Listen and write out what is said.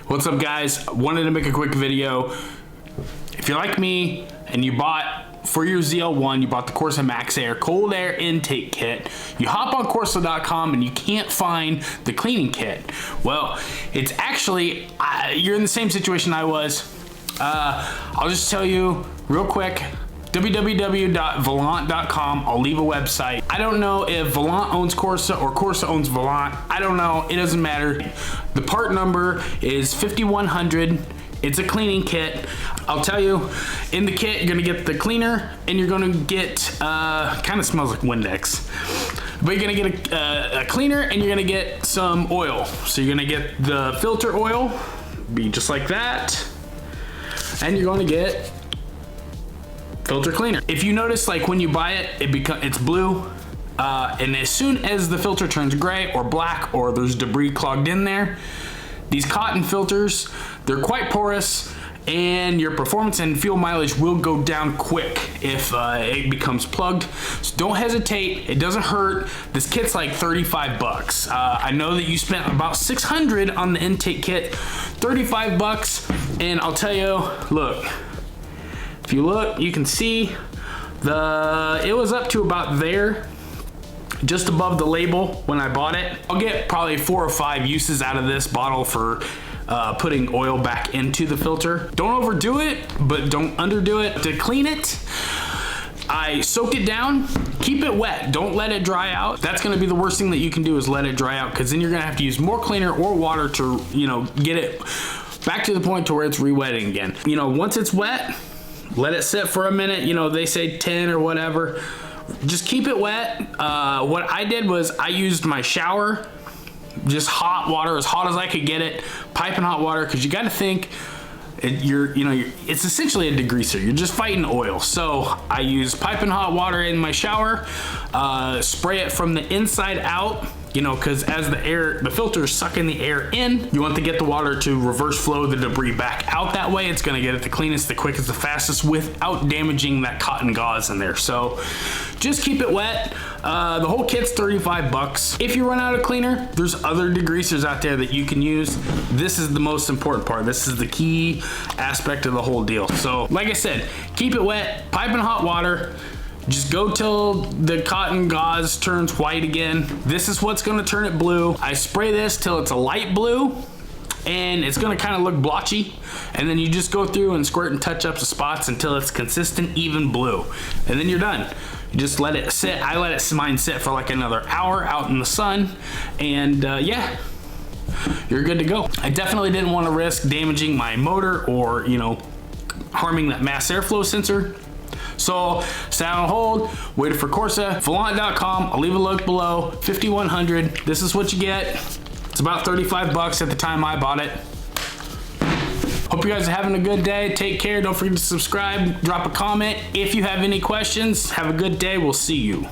What's up, guys? Wanted to make a quick video. If you're like me and you bought for your ZL1, you bought the Corsa Max Air cold air intake kit, you hop on Corsa.com and you can't find the cleaning kit. Well, it's actually, you're in the same situation I was. I'll just tell you real quick, www.volant.com. I'll leave a website. I don't know if Volant owns Corsa or Corsa owns Volant. I don't know. It doesn't matter. The part number is 5100. It's a cleaning kit. I'll tell you, in the kit, you're gonna get the cleaner and you're gonna get, kind of smells like Windex, but you're gonna get a cleaner and you're gonna get some oil. So you're gonna get the filter oil, be just like that, and you're gonna get filter cleaner. If you notice, like when you buy it, it's blue, and as soon as the filter turns gray or black or there's debris clogged in there, these cotton filters, they're quite porous and your performance and fuel mileage will go down quick if it becomes plugged. So don't hesitate, it doesn't hurt. This kit's like 35 bucks. I know that you spent about 600 on the intake kit, 35 bucks, and I'll tell you, look, if you look, you can see it was up to about there, just above the label when I bought it. I'll get probably 4 or 5 uses out of this bottle for putting oil back into the filter. Don't overdo it, but don't underdo it. To clean it, I soak it down, keep it wet, don't let it dry out. That's gonna be the worst thing that you can do, is let it dry out, because then you're gonna have to use more cleaner or water to, get it back to the point to where it's re-wetting again. Once it's wet, let it sit for a minute. They say 10 or whatever. Just keep it wet. What I did was I used my shower, just hot water, as hot as I could get it, piping hot water, because you got to think it's essentially a degreaser. You're just fighting oil. So I use piping hot water in my shower, spray it from the inside out, because as the filter is sucking the air in, you want to get the water to reverse flow the debris back out. That way it's going to get it the cleanest, the quickest, the fastest, without damaging that cotton gauze in there. So just keep it wet. The whole kit's 35 bucks. If you run out of cleaner, there's other degreasers out there that you can use. This is the most important part. This is the key aspect of the whole deal. So like I said, keep it wet, piping hot water. Just go till the cotton gauze turns white again. This is what's gonna turn it blue. I spray this till it's a light blue, and it's gonna kind of look blotchy. And then you just go through and squirt and touch up the spots until it's consistent, even blue. And then you're done. You just let it sit. I let mine sit for like another hour out in the sun, and yeah, you're good to go. I definitely didn't want to risk damaging my motor or, harming that mass airflow sensor. So sat on hold, waited for Corsa. Volant.com, I'll leave a link below. 5100, this is what you get. It's about 35 bucks at the time I bought it. Hope you guys are having a good day. Take care, don't forget to subscribe, drop a comment. If you have any questions, have a good day, we'll see you.